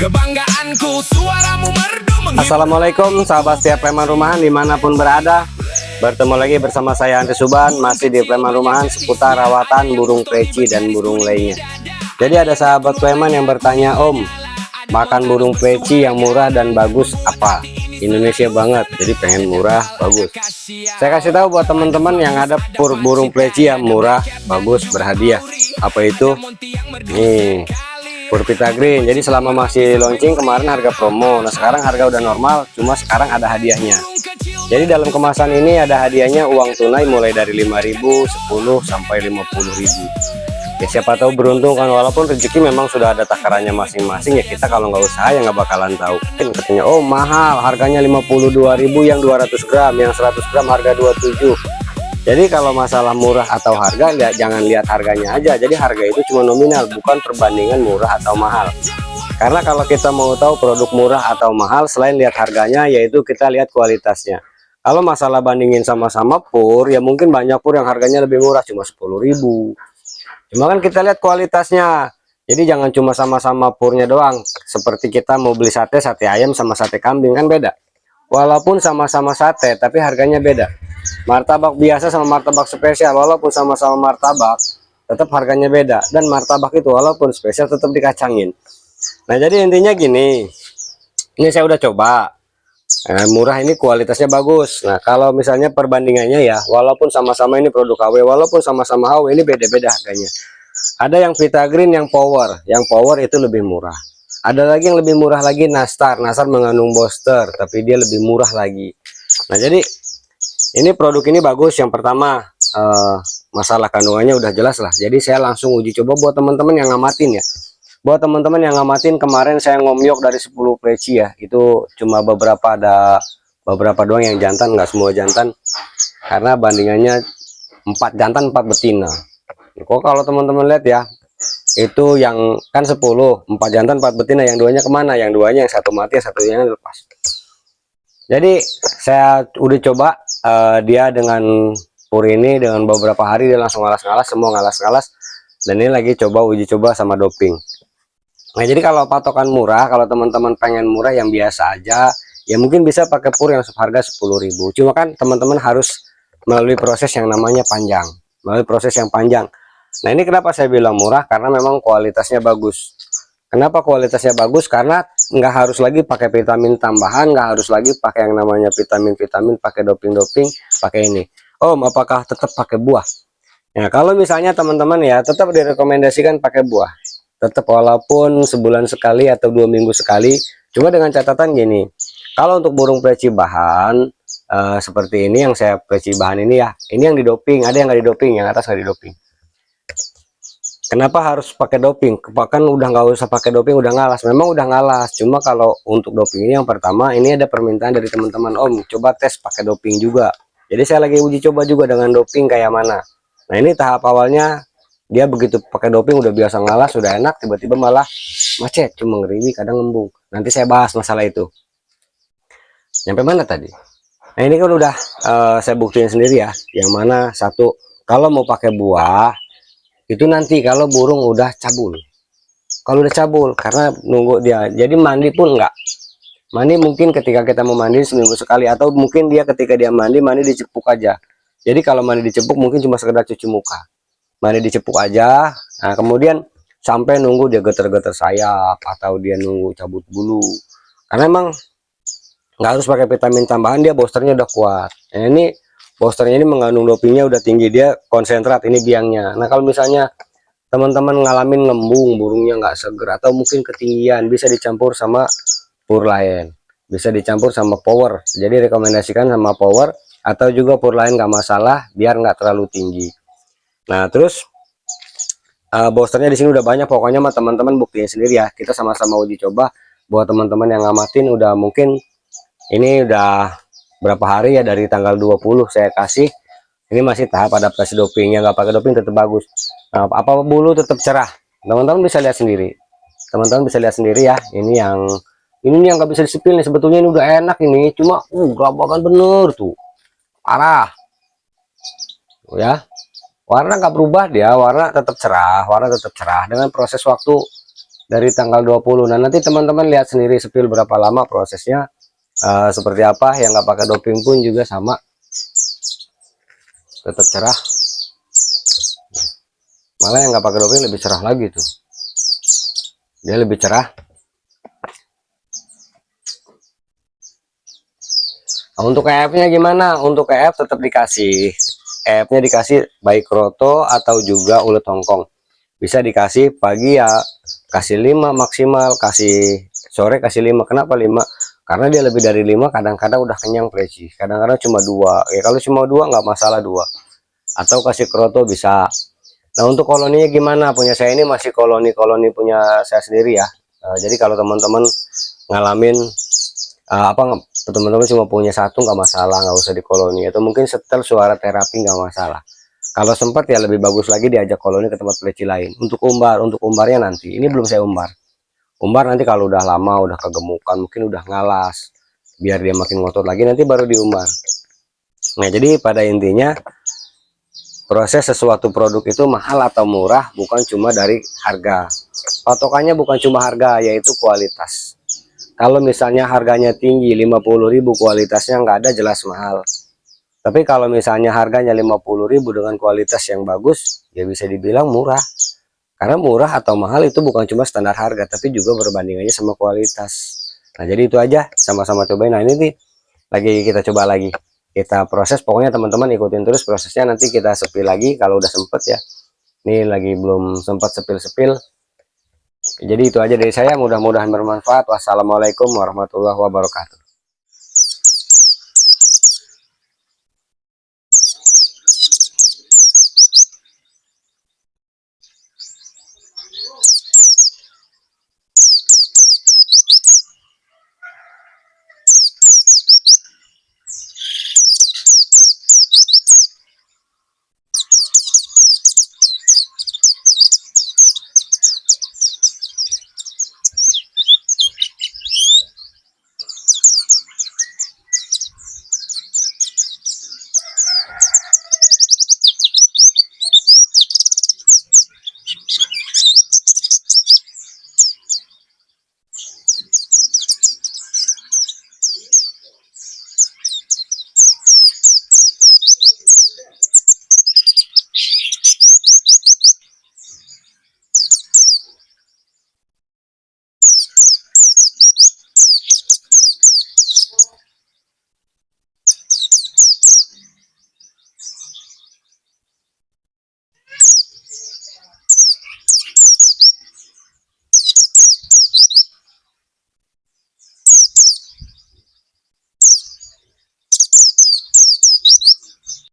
Kebanggaanku suaramu merdu menghibur. Assalamualaikum sahabat setiap preman rumahan dimanapun berada. Bertemu lagi bersama saya Andri Suban, masih di preman rumahan seputar rawatan burung preci dan burung lainnya. Jadi ada sahabat preman yang bertanya, Om, makan burung preci yang murah dan bagus apa? Indonesia banget, jadi pengen murah bagus. Saya kasih tahu buat teman-teman yang ada burung preci yang murah bagus berhadiah. Apa itu? Nih, Purvita Green. Jadi selama masih launching kemarin harga promo, nah sekarang harga udah normal, cuma sekarang ada hadiahnya. Jadi dalam kemasan ini ada hadiahnya uang tunai mulai dari 5.000, 10 sampai 50.000. Ya siapa tahu beruntung kan, walaupun rezeki memang sudah ada takarannya masing-masing ya, kita kalau nggak usaha ya nggak bakalan tahu. Katanya, oh mahal, harganya 52.000 yang 200 gram, yang 100 gram harga 27. Jadi kalau masalah murah atau harga, jangan lihat harganya aja. Jadi harga itu cuma nominal, bukan perbandingan murah atau mahal. Karena kalau kita mau tahu produk murah atau mahal, selain lihat harganya, yaitu kita lihat kualitasnya. Kalau masalah bandingin sama-sama pur, ya mungkin banyak pur yang harganya lebih murah, cuma 10.000. Cuma kan kita lihat kualitasnya. Jadi jangan cuma sama-sama purnya doang. Seperti kita mau beli sate ayam sama sate kambing, kan beda. Walaupun sama-sama sate, tapi harganya beda. Martabak biasa sama martabak spesial, walaupun sama-sama martabak, tetap harganya beda. Dan martabak itu walaupun spesial tetap dikacangin. Nah jadi intinya gini, ini saya udah coba, murah ini kualitasnya bagus. Nah kalau misalnya perbandingannya ya, walaupun sama-sama ini produk KW, walaupun sama-sama HW, ini beda-beda harganya. Ada yang Vita Green yang power itu lebih murah. Ada lagi yang lebih murah lagi, Nastar mengandung booster, tapi dia lebih murah lagi. Nah jadi ini produk ini bagus. Yang pertama, masalah kandungannya udah jelas lah. Jadi saya langsung uji coba buat teman-teman yang ngamatin ya. Buat teman-teman yang ngamatin, kemarin saya ngomyok dari 10 preci ya. Itu cuma ada beberapa doang yang jantan, nggak semua jantan. Karena bandingannya 4 jantan 4 betina. Kok kalau teman-teman lihat ya, itu yang kan 10, 4 jantan 4 betina, yang duanya kemana? Yang duanya yang satu mati, yang satunya lepas. Jadi saya udah coba dia dengan pur ini, dengan beberapa hari dia langsung ngalas-ngalas, semua ngalas-ngalas. Dan ini lagi uji coba sama doping. Nah jadi kalau patokan murah, kalau teman-teman pengen murah yang biasa aja, ya mungkin bisa pakai pur yang harga 10.000. Cuma kan teman-teman harus melalui proses yang namanya panjang, melalui proses yang panjang. Nah ini kenapa saya bilang murah, karena memang kualitasnya bagus. Kenapa kualitasnya bagus? Karena nggak harus lagi pakai vitamin tambahan, nggak harus lagi pakai yang namanya vitamin-vitamin, pakai doping-doping, pakai ini. Oh, apakah tetap pakai buah? Ya, kalau misalnya teman-teman ya tetap direkomendasikan pakai buah. Tetap walaupun sebulan sekali atau 2 minggu sekali. Cuma dengan catatan gini, kalau untuk burung preci bahan seperti ini, yang saya preci bahan ini ya, ini yang didoping, ada yang nggak didoping, yang atas nggak didoping. Kenapa harus pakai doping? Bahkan udah nggak usah pakai doping, udah ngalas. Memang udah ngalas. Cuma kalau untuk doping ini, yang pertama ini ada permintaan dari teman-teman, Om, coba tes pakai doping juga. Jadi saya lagi uji coba juga dengan doping kayak mana. Nah ini tahap awalnya dia begitu pakai doping udah biasa ngalas, udah enak, tiba-tiba malah macet, cuma ngeriwi, kadang ngembung. Nanti saya bahas masalah itu. Nyampe mana tadi? Nah ini kan udah saya buktiin sendiri ya. Yang mana satu, kalau mau pakai buah itu nanti kalau burung udah cabul. Kalau udah cabul, karena nunggu dia, jadi mandi pun enggak. Mandi mungkin ketika kita mau mandi seminggu sekali, atau mungkin dia ketika dia mandi dicepuk aja. Jadi kalau mandi dicepuk mungkin cuma sekedar cuci muka, mandi dicepuk aja. Nah kemudian sampai nunggu dia geter-geter sayap, atau dia nunggu cabut bulu. Karena emang nggak harus pakai vitamin tambahan, dia boosternya udah kuat. Nah ini boosternya ini mengandung dopingnya udah tinggi, dia konsentrat, ini biangnya. Nah kalau misalnya teman-teman ngalamin ngembung, burungnya nggak seger, atau mungkin ketinggian, bisa dicampur sama pur lain, bisa dicampur sama power. Jadi rekomendasikan sama power, atau juga pur lain nggak masalah, biar nggak terlalu tinggi. Nah terus boosternya di sini udah banyak, pokoknya mah teman-teman buktiin sendiri ya. Kita sama-sama uji coba. Buat teman-teman yang ngamatin, udah mungkin ini udah berapa hari ya, dari tanggal 20 saya kasih. Ini masih tahap adaptasi doping, yang nggak pakai doping tetap bagus. Nah, apa bulu tetap cerah, teman-teman bisa lihat sendiri. Teman-teman bisa lihat sendiri ya. Ini yang nggak bisa disepil nih, sebetulnya ini udah enak ini, cuma gelabakan bener tuh, parah tuh ya. Warna nggak berubah, dia warna tetap cerah, dengan proses waktu dari tanggal 20. Nah nanti teman-teman lihat sendiri sepil berapa lama prosesnya, seperti apa. Yang nggak pakai doping pun juga sama, tetap cerah. Malah yang nggak pakai doping lebih cerah lagi tuh, dia lebih cerah. Nah, untuk EF-nya gimana? Untuk EF tetap dikasih. EF-nya dikasih baik roto atau juga ulet Hongkong. Bisa dikasih pagi ya kasih 5 maksimal, kasih sore kasih 5. Kenapa 5? Karena dia lebih dari 5 kadang-kadang udah kenyang preci. Kadang-kadang cuma 2. Ya kalau cuma 2 nggak masalah 2. Atau kasih kroto bisa. Nah untuk koloninya gimana? Punya saya ini masih koloni punya saya sendiri ya. Jadi kalau teman-teman ngalamin teman-teman cuma punya satu nggak masalah, nggak usah di koloni, atau mungkin setel suara terapi nggak masalah. Kalau sempat ya lebih bagus lagi diajak koloni ke tempat peleci lain. Untuk umbarnya nanti, ini belum saya umbar nanti kalau udah lama, udah kegemukan, mungkin udah ngalas, biar dia makin ngotot lagi, nanti baru diumbar. Nah jadi pada intinya proses sesuatu produk itu mahal atau murah bukan cuma dari harga, patokannya bukan cuma harga, yaitu kualitas. Kalau misalnya harganya tinggi 50.000, kualitasnya nggak ada, jelas mahal. Tapi kalau misalnya harganya 50.000 dengan kualitas yang bagus, ya bisa dibilang murah. Karena murah atau mahal itu bukan cuma standar harga, tapi juga berbandingannya sama kualitas. Nah jadi itu aja, sama-sama cobain. Nah ini nih lagi kita coba lagi, kita proses. Pokoknya teman-teman ikutin terus prosesnya, nanti kita sepil lagi kalau udah sempet ya. Ini lagi belum sempat sepil-sepil. Jadi itu aja dari saya, mudah-mudahan bermanfaat. Wassalamualaikum warahmatullahi wabarakatuh.